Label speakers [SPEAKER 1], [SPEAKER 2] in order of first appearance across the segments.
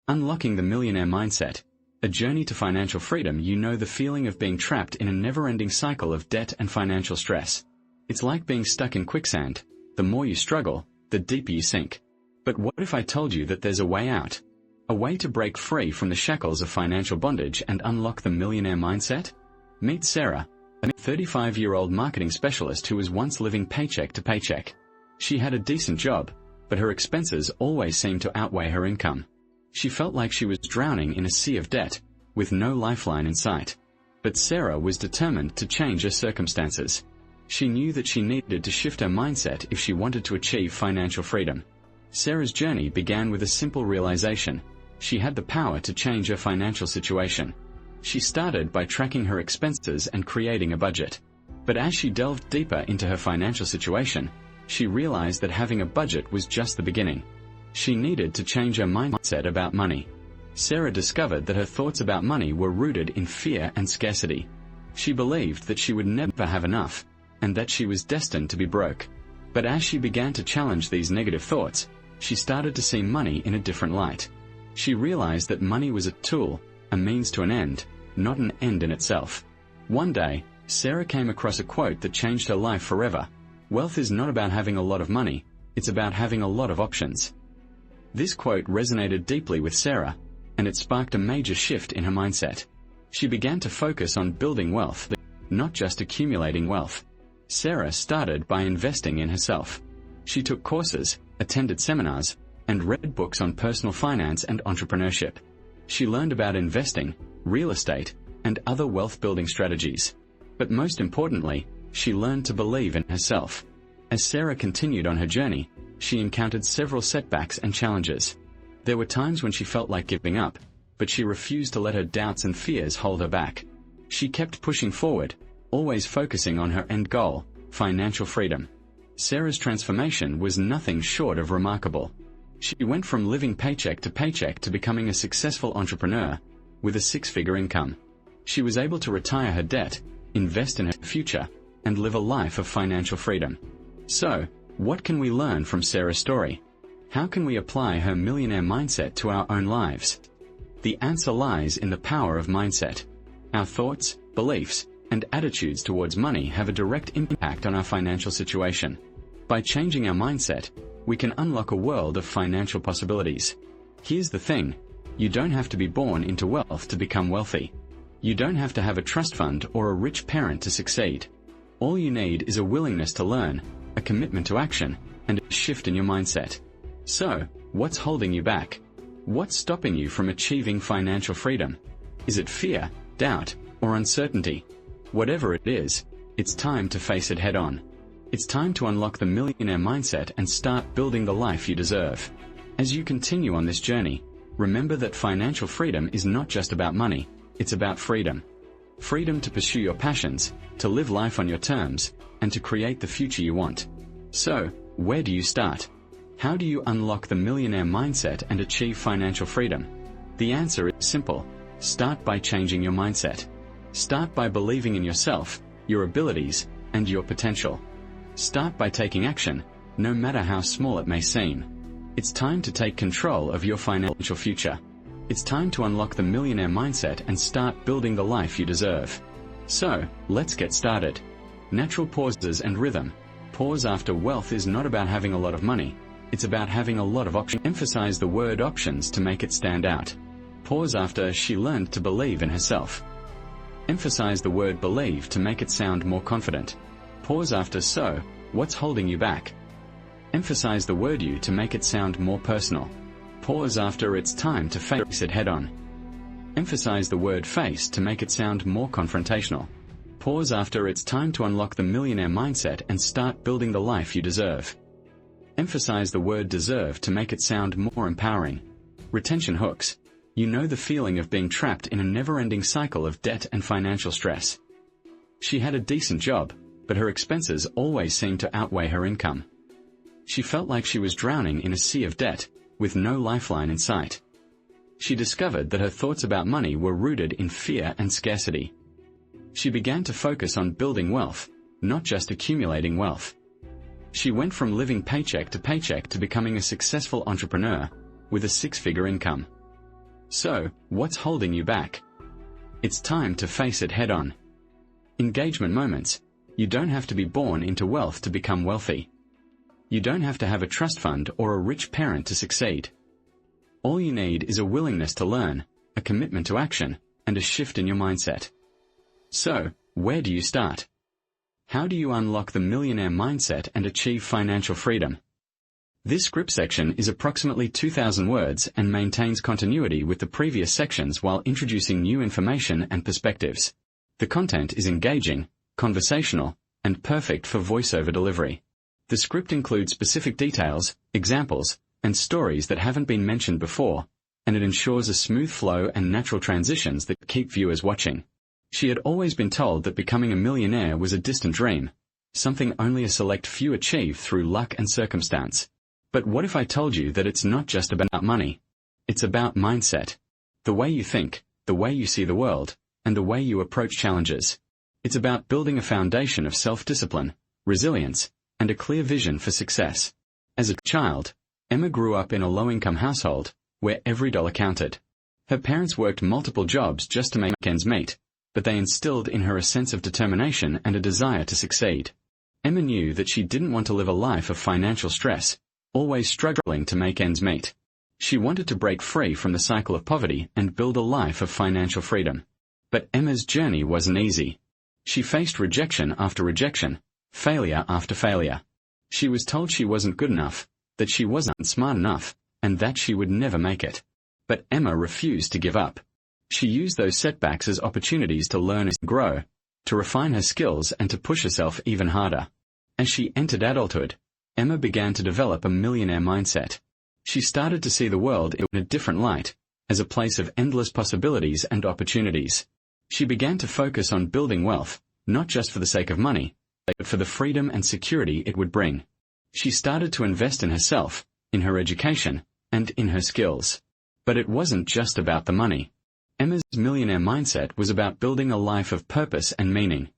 [SPEAKER 1] Unlocking the Millionaire Mindset, a journey to financial freedom. You know the feeling of being trapped in a never-ending cycle of debt and financial stress. It's like being stuck in quicksand. The more you struggle, the deeper you sink. But what if I told you that there's a way out? A way to break free from the shackles of financial bondage and unlock the millionaire mindset? Meet Sarah, a 35-year-old marketing specialist who was once living paycheck to paycheck. She had a decent job, but her expenses always seemed to outweigh her income. She felt like she was drowning in a sea of debt, with no lifeline in sight. But Sarah was determined to change her circumstances. She knew that she needed to shift her mindset if she wanted to achieve financial freedom. Sarah's journey began with a simple realization: she had the power to change her financial situation. She started by tracking her expenses and creating a budget. But as she delved deeper into her financial situation, she realized that having a budget was just the beginning. She needed to change her mindset about money. Sarah discovered that her thoughts about money were rooted in fear and scarcity. She believed that she would never have enough, and that she was destined to be broke. But as she began to challenge these negative thoughts, she started to see money in a different light. She realized that money was a tool, a means to an end, not an end in itself. One day, Sarah came across a quote that changed her life forever. Wealth is not about having a lot of money, it's about having a lot of options. This quote resonated deeply with Sarah, and it sparked a major shift in her mindset. She began to focus on building wealth, not just accumulating wealth. Sarah started by investing in herself. She took courses, attended seminars, and read books on personal finance and entrepreneurship. She learned about investing, real estate, and other wealth-building strategies. But most importantly, she learned to believe in herself. As Sarah continued on her journey, she encountered several setbacks and challenges. There were times when she felt like giving up, but she refused to let her doubts and fears hold her back. She kept pushing forward, always focusing on her end goal, financial freedom. Sarah's transformation was nothing short of remarkable. She went from living paycheck to becoming a successful entrepreneur with a six-figure income. She was able to retire her debt, invest in her future, and live a life of financial freedom. So, what can we learn from Sarah's story? How can we apply her millionaire mindset to our own lives? The answer lies in the power of mindset. Our thoughts, beliefs, and attitudes towards money have a direct impact on our financial situation. By changing our mindset, we can unlock a world of financial possibilities. Here's the thing: you don't have to be born into wealth to become wealthy. You don't have to have a trust fund or a rich parent to succeed. All you need is a willingness to learn, a commitment to action, and a shift in your mindset. So, what's holding you back? What's stopping you from achieving financial freedom? Is it fear, doubt, or uncertainty? Whatever it is, it's time to face it head-on. It's time to unlock the millionaire mindset and start building the life you deserve. As you continue on this journey, remember that financial freedom is not just about money, it's about freedom. Freedom to pursue your passions, to live life on your terms, and to create the future you want. So, where do you start? How do you unlock the millionaire mindset and achieve financial freedom? The answer is simple. Start by changing your mindset. Start by believing in yourself, your abilities, and your potential. Start by taking action, no matter how small it may seem. It's time to take control of your financial future. It's time to unlock the millionaire mindset and start building the life you deserve. So, let's get started. Natural pauses and rhythm. Pause after wealth is not about having a lot of money. It's about having a lot of options. Emphasize the word options to make it stand out. Pause after she learned to believe in herself. Emphasize the word believe to make it sound more confident. Pause after so, what's holding you back? Emphasize the word you to make it sound more personal. Pause after it's time to face it head-on. Emphasize the word face to make it sound more confrontational. Pause after it's time to unlock the millionaire mindset and start building the life you deserve. Emphasize the word deserve to make it sound more empowering. Retention hooks. You know the feeling of being trapped in a never-ending cycle of debt and financial stress. She had a decent job, but her expenses always seemed to outweigh her income. She felt like she was drowning in a sea of debt, with no lifeline in sight. She discovered that her thoughts about money were rooted in fear and scarcity. She began to focus on building wealth, not just accumulating wealth. She went from living paycheck to becoming a successful entrepreneur with a six-figure income. So, what's holding you back? It's time to face it head-on. Engagement moments. You don't have to be born into wealth to become wealthy. You don't have to have a trust fund or a rich parent to succeed. All you need is a willingness to learn, a commitment to action, and a shift in your mindset. So, where do you start? How do you unlock the millionaire mindset and achieve financial freedom? This script section is approximately 2,000 words and maintains continuity with the previous sections while introducing new information and perspectives. The content is engaging, conversational, and perfect for voiceover delivery. The script includes specific details, examples, and stories that haven't been mentioned before, and it ensures a smooth flow and natural transitions that keep viewers watching. She had always been told that becoming a millionaire was a distant dream, something only a select few achieve through luck and circumstance. But what if I told you that it's not just about money? It's about mindset. The way you think, the way you see the world, and the way you approach challenges. It's about building a foundation of self-discipline, resilience, and a clear vision for success. As a child, Emma grew up in a low-income household, where every dollar counted. Her parents worked multiple jobs just to make ends meet, but they instilled in her a sense of determination and a desire to succeed. Emma knew that she didn't want to live a life of financial stress, always struggling to make ends meet. She wanted to break free from the cycle of poverty and build a life of financial freedom. But Emma's journey wasn't easy. She faced rejection after rejection, failure after failure. She was told she wasn't good enough, that she wasn't smart enough, and that she would never make it. But Emma refused to give up. She used those setbacks as opportunities to learn and grow, to refine her skills and to push herself even harder. As she entered adulthood, Emma began to develop a millionaire mindset. She started to see the world in a different light, as a place of endless possibilities and opportunities. She began to focus on building wealth, not just for the sake of money, but for the freedom and security it would bring. She started to invest in herself, in her education, and in her skills. But it wasn't just about the money. Emma's millionaire mindset was about building a life of purpose and meaning.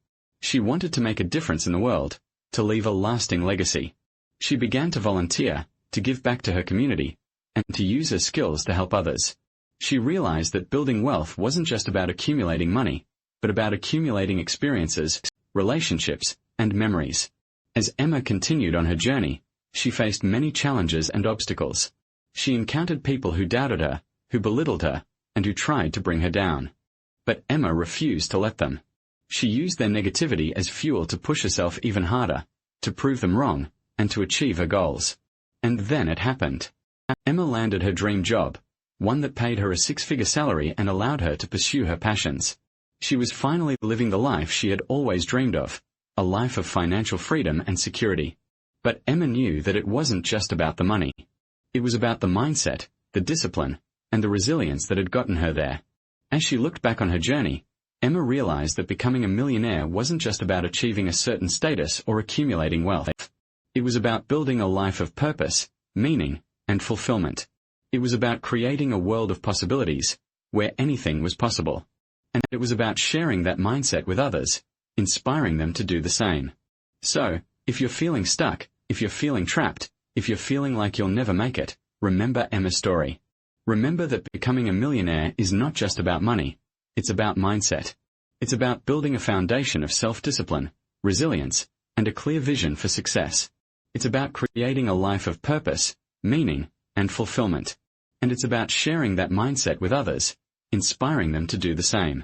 [SPEAKER 1] She wanted to make a difference in the world, to leave a lasting legacy. She began to volunteer, to give back to her community, and to use her skills to help others. She realized that building wealth wasn't just about accumulating money, but about accumulating experiences, relationships, and memories. As Emma continued on her journey, she faced many challenges and obstacles. She encountered people who doubted her, who belittled her, and who tried to bring her down. But Emma refused to let them. She used their negativity as fuel to push herself even harder, to prove them wrong, and to achieve her goals. And then it happened. Emma landed her dream job, one that paid her a six-figure salary and allowed her to pursue her passions. She was finally living the life she had always dreamed of, a life of financial freedom and security. But Emma knew that it wasn't just about the money. It was about the mindset, the discipline, and the resilience that had gotten her there. As she looked back on her journey, Emma realized that becoming a millionaire wasn't just about achieving a certain status or accumulating wealth. It was about building a life of purpose, meaning, and fulfillment. It was about creating a world of possibilities, where anything was possible. And it was about sharing that mindset with others, inspiring them to do the same. So, if you're feeling stuck, if you're feeling trapped, if you're feeling like you'll never make it, remember Emma's story. Remember that becoming a millionaire is not just about money. It's about mindset. It's about building a foundation of self-discipline, resilience, and a clear vision for success. It's about creating a life of purpose, meaning, and fulfillment. And it's about sharing that mindset with others, inspiring them to do the same.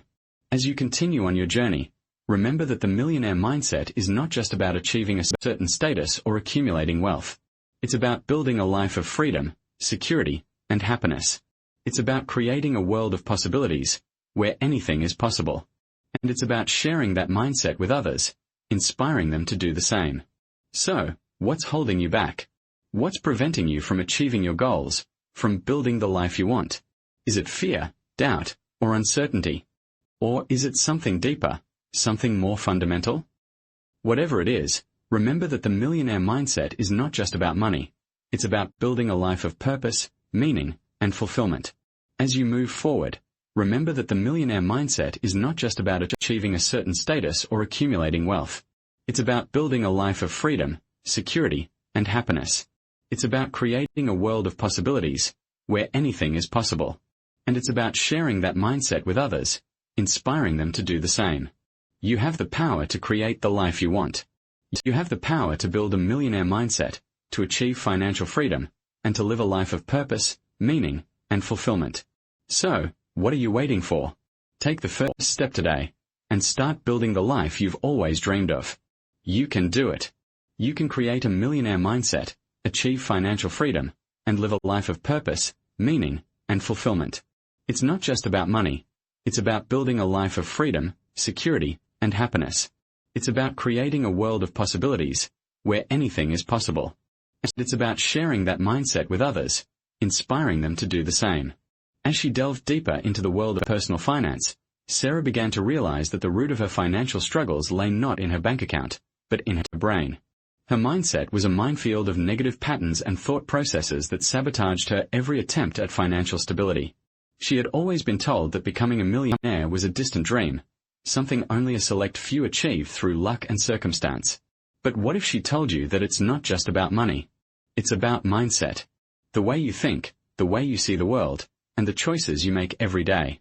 [SPEAKER 1] As you continue on your journey, remember that the millionaire mindset is not just about achieving a certain status or accumulating wealth. It's about building a life of freedom, security, and happiness. It's about creating a world of possibilities, where anything is possible. And it's about sharing that mindset with others, inspiring them to do the same. So, what's holding you back? What's preventing you from achieving your goals, from building the life you want? Is it fear, doubt, or uncertainty? Or is it something deeper, something more fundamental? Whatever it is, remember that the millionaire mindset is not just about money. It's about building a life of purpose, meaning, and fulfillment. As you move forward, remember that the millionaire mindset is not just about achieving a certain status or accumulating wealth. It's about building a life of freedom, security, and happiness. It's about creating a world of possibilities, where anything is possible. And it's about sharing that mindset with others, inspiring them to do the same. You have the power to create the life you want. You have the power to build a millionaire mindset, to achieve financial freedom, and to live a life of purpose, meaning, and fulfillment. So, what are you waiting for? Take the first step today, and start building the life you've always dreamed of. You can do it. You can create a millionaire mindset, achieve financial freedom, and live a life of purpose, meaning, and fulfillment. It's not just about money. It's about building a life of freedom, security, and happiness. It's about creating a world of possibilities, where anything is possible. And it's about sharing that mindset with others, inspiring them to do the same. As she delved deeper into the world of personal finance, Sarah began to realize that the root of her financial struggles lay not in her bank account, but in her brain. Her mindset was a minefield of negative patterns and thought processes that sabotaged her every attempt at financial stability. She had always been told that becoming a millionaire was a distant dream, something only a select few achieve through luck and circumstance. But what if she told you that it's not just about money? It's about mindset. The way you think, the way you see the world, and the choices you make every day.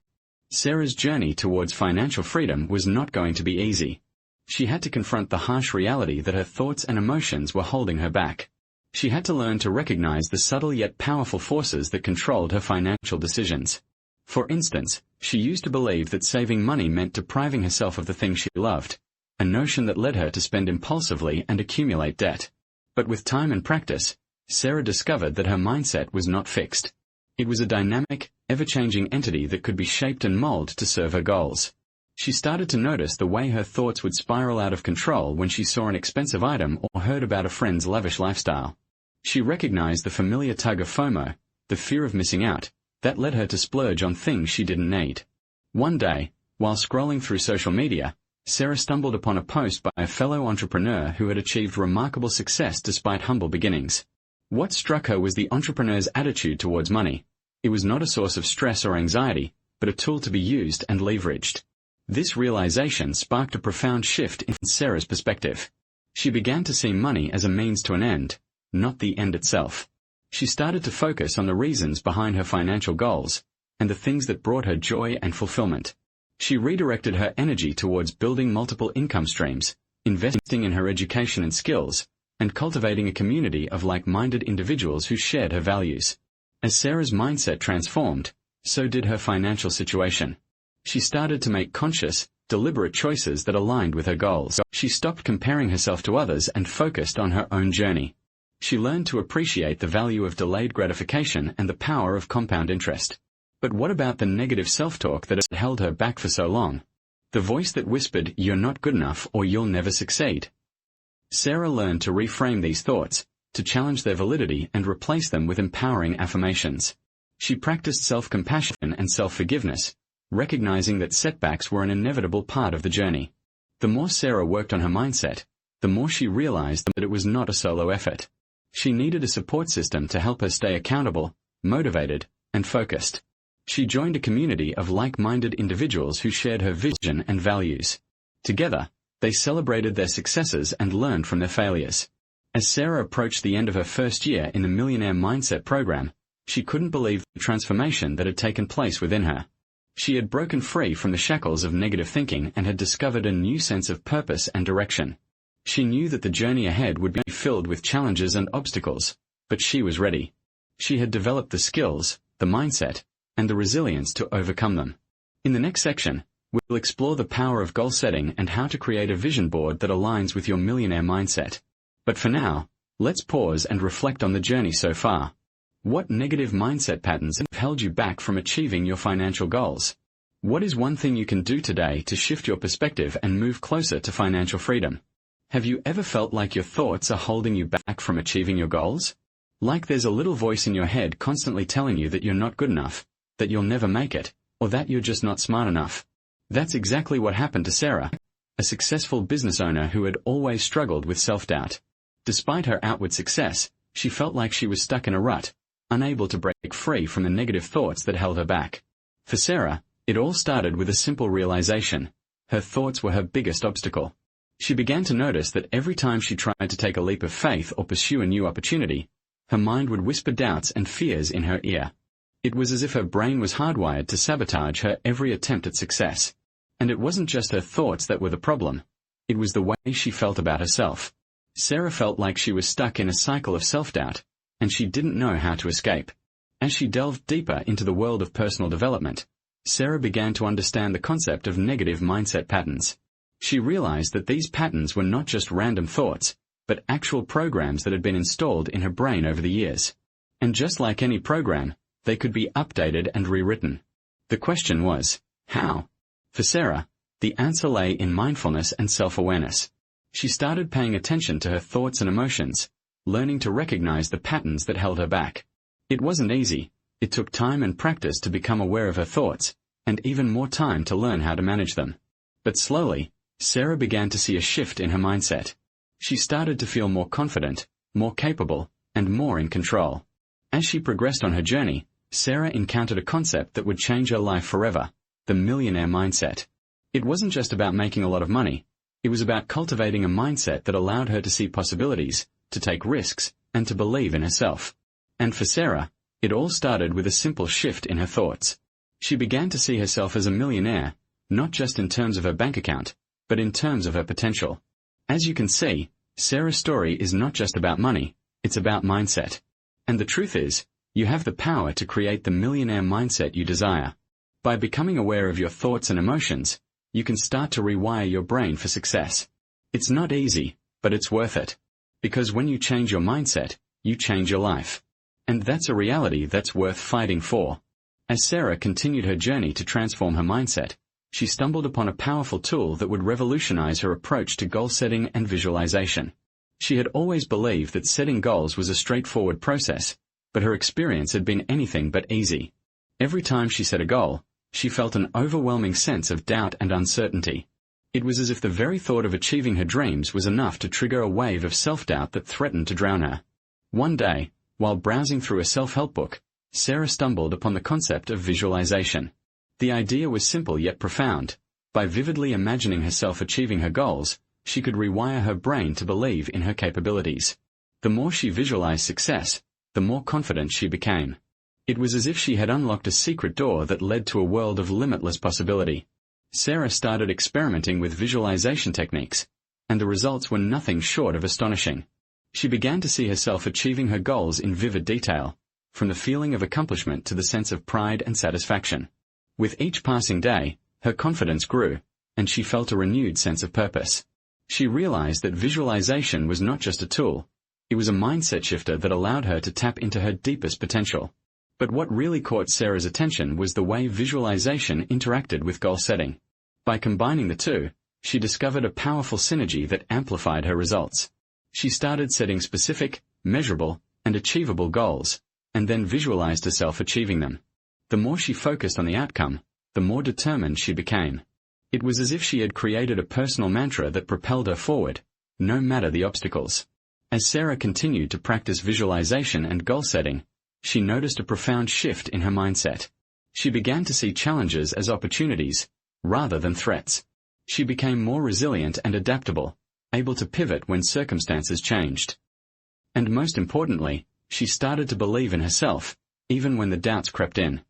[SPEAKER 1] Sarah's journey towards financial freedom was not going to be easy. She had to confront the harsh reality that her thoughts and emotions were holding her back. She had to learn to recognize the subtle yet powerful forces that controlled her financial decisions. For instance, she used to believe that saving money meant depriving herself of the things she loved, a notion that led her to spend impulsively and accumulate debt. But with time and practice, Sarah discovered that her mindset was not fixed. It was a dynamic, ever-changing entity that could be shaped and molded to serve her goals. She started to notice the way her thoughts would spiral out of control when she saw an expensive item or heard about a friend's lavish lifestyle. She recognized the familiar tug of FOMO, the fear of missing out, that led her to splurge on things she didn't need. One day, while scrolling through social media, Sarah stumbled upon a post by a fellow entrepreneur who had achieved remarkable success despite humble beginnings. What struck her was the entrepreneur's attitude towards money. It was not a source of stress or anxiety, but a tool to be used and leveraged. This realization sparked a profound shift in Sarah's perspective. She began to see money as a means to an end, not the end itself. She started to focus on the reasons behind her financial goals, and the things that brought her joy and fulfillment. She redirected her energy towards building multiple income streams, investing in her education and skills, and cultivating a community of like-minded individuals who shared her values. As Sarah's mindset transformed, so did her financial situation. She started to make conscious, deliberate choices that aligned with her goals. She stopped comparing herself to others and focused on her own journey. She learned to appreciate the value of delayed gratification and the power of compound interest. But what about the negative self-talk that had held her back for so long? The voice that whispered, "You're not good enough or you'll never succeed." Sarah learned to reframe these thoughts, to challenge their validity and replace them with empowering affirmations. She practiced self-compassion and self-forgiveness, recognizing that setbacks were an inevitable part of the journey. The more Sarah worked on her mindset, the more she realized that it was not a solo effort. She needed a support system to help her stay accountable, motivated, and focused. She joined a community of like-minded individuals who shared her vision and values. Together, they celebrated their successes and learned from their failures. As Sarah approached the end of her first year in the Millionaire Mindset program, she couldn't believe the transformation that had taken place within her. She had broken free from the shackles of negative thinking and had discovered a new sense of purpose and direction. She knew that the journey ahead would be filled with challenges and obstacles, but she was ready. She had developed the skills, the mindset, and the resilience to overcome them. In the next section, we'll explore the power of goal setting and how to create a vision board that aligns with your millionaire mindset. But for now, let's pause and reflect on the journey so far. What negative mindset patterns have held you back from achieving your financial goals? What is one thing you can do today to shift your perspective and move closer to financial freedom? Have you ever felt like your thoughts are holding you back from achieving your goals? Like there's a little voice in your head constantly telling you that you're not good enough, that you'll never make it, or that you're just not smart enough. That's exactly what happened to Sarah, a successful business owner who had always struggled with self-doubt. Despite her outward success, she felt like she was stuck in a rut, unable to break free from the negative thoughts that held her back. For Sarah, it all started with a simple realization. Her thoughts were her biggest obstacle. She began to notice that every time she tried to take a leap of faith or pursue a new opportunity, her mind would whisper doubts and fears in her ear. It was as if her brain was hardwired to sabotage her every attempt at success. And it wasn't just her thoughts that were the problem. It was the way she felt about herself. Sarah felt like she was stuck in a cycle of self-doubt, and she didn't know how to escape. As she delved deeper into the world of personal development, Sarah began to understand the concept of negative mindset patterns. She realized that these patterns were not just random thoughts, but actual programs that had been installed in her brain over the years. And just like any program, they could be updated and rewritten. The question was, how? For Sarah, the answer lay in mindfulness and self-awareness. She started paying attention to her thoughts and emotions, learning to recognize the patterns that held her back. It wasn't easy. It took time and practice to become aware of her thoughts, and even more time to learn how to manage them. But slowly, Sarah began to see a shift in her mindset. She started to feel more confident, more capable, and more in control. As she progressed on her journey, Sarah encountered a concept that would change her life forever: the millionaire mindset. It wasn't just about making a lot of money. It was about cultivating a mindset that allowed her to see possibilities, to take risks, and to believe in herself. And for Sarah, it all started with a simple shift in her thoughts. She began to see herself as a millionaire, not just in terms of her bank account, but in terms of her potential. As you can see, Sarah's story is not just about money, it's about mindset. And the truth is, you have the power to create the millionaire mindset you desire. By becoming aware of your thoughts and emotions, you can start to rewire your brain for success. It's not easy, but it's worth it. Because when you change your mindset, you change your life. And that's a reality that's worth fighting for. As Sarah continued her journey to transform her mindset, she stumbled upon a powerful tool that would revolutionize her approach to goal setting and visualization. She had always believed that setting goals was a straightforward process, but her experience had been anything but easy. Every time she set a goal, she felt an overwhelming sense of doubt and uncertainty. It was as if the very thought of achieving her dreams was enough to trigger a wave of self-doubt that threatened to drown her. One day, while browsing through a self-help book, Sarah stumbled upon the concept of visualization. The idea was simple yet profound. By vividly imagining herself achieving her goals, she could rewire her brain to believe in her capabilities. The more she visualized success, the more confident she became. It was as if she had unlocked a secret door that led to a world of limitless possibility. Sarah started experimenting with visualization techniques, and the results were nothing short of astonishing. She began to see herself achieving her goals in vivid detail, from the feeling of accomplishment to the sense of pride and satisfaction. With each passing day, her confidence grew, and she felt a renewed sense of purpose. She realized that visualization was not just a tool, it was a mindset shifter that allowed her to tap into her deepest potential. But what really caught Sarah's attention was the way visualization interacted with goal setting. By combining the two, she discovered a powerful synergy that amplified her results. She started setting specific, measurable, and achievable goals, and then visualized herself achieving them. The more she focused on the outcome, the more determined she became. It was as if she had created a personal mantra that propelled her forward, no matter the obstacles. As Sarah continued to practice visualization and goal setting, she noticed a profound shift in her mindset. She began to see challenges as opportunities, rather than threats. She became more resilient and adaptable, able to pivot when circumstances changed. And most importantly, she started to believe in herself, even when the doubts crept in.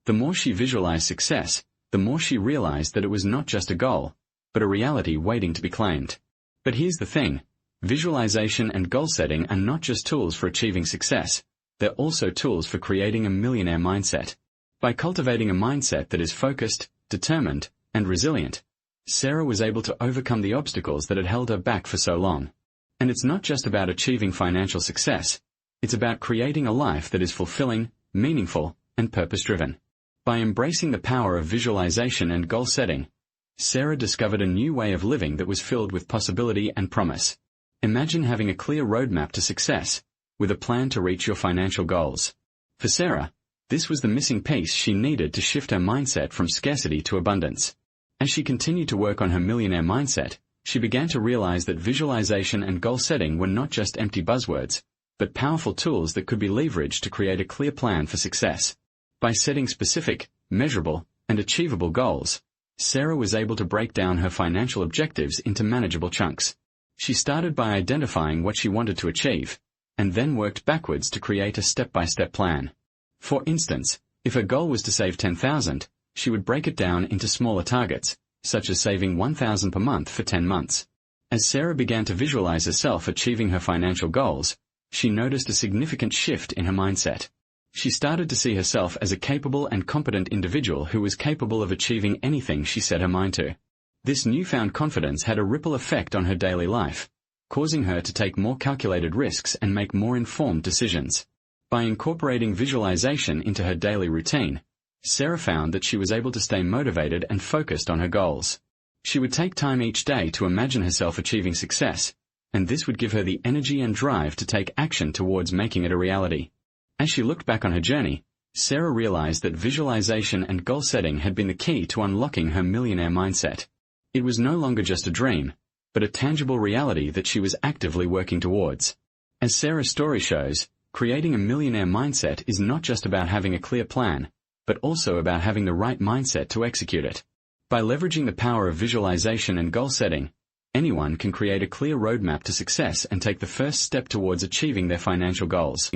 [SPEAKER 1] The more she visualized success, the more she realized that it was not just a goal, but a reality waiting to be claimed. But here's the thing: visualization and goal setting are not just tools for achieving success, they're also tools for creating a millionaire mindset. By cultivating a mindset that is focused, determined, and resilient, Sarah was able to overcome the obstacles that had held her back for so long. And it's not just about achieving financial success, it's about creating a life that is fulfilling, meaningful, and purpose-driven. By embracing the power of visualization and goal setting, Sarah discovered a new way of living that was filled with possibility and promise. Imagine having a clear roadmap to success, with a plan to reach your financial goals. For Sarah, this was the missing piece she needed to shift her mindset from scarcity to abundance. As she continued to work on her millionaire mindset, she began to realize that visualization and goal setting were not just empty buzzwords, but powerful tools that could be leveraged to create a clear plan for success. By setting specific, measurable, and achievable goals, Sarah was able to break down her financial objectives into manageable chunks. She started by identifying what she wanted to achieve, and then worked backwards to create a step-by-step plan. For instance, If her goal was to save $10,000, she would break it down into smaller targets, such as saving $1,000 per month for 10 months. As Sarah began to visualize herself achieving her financial goals, she noticed a significant shift in her mindset. She started to see herself as a capable and competent individual who was capable of achieving anything she set her mind to. This newfound confidence had a ripple effect on her daily life, causing her to take more calculated risks and make more informed decisions. By incorporating visualization into her daily routine, Sarah found that she was able to stay motivated and focused on her goals. She would take time each day to imagine herself achieving success, and this would give her the energy and drive to take action towards making it a reality. As she looked back on her journey, Sarah realized that visualization and goal setting had been the key to unlocking her millionaire mindset. It was no longer just a dream, but a tangible reality that she was actively working towards. As Sarah's story shows, creating a millionaire mindset is not just about having a clear plan, but also about having the right mindset to execute it. By leveraging the power of visualization and goal setting, anyone can create a clear roadmap to success and take the first step towards achieving their financial goals.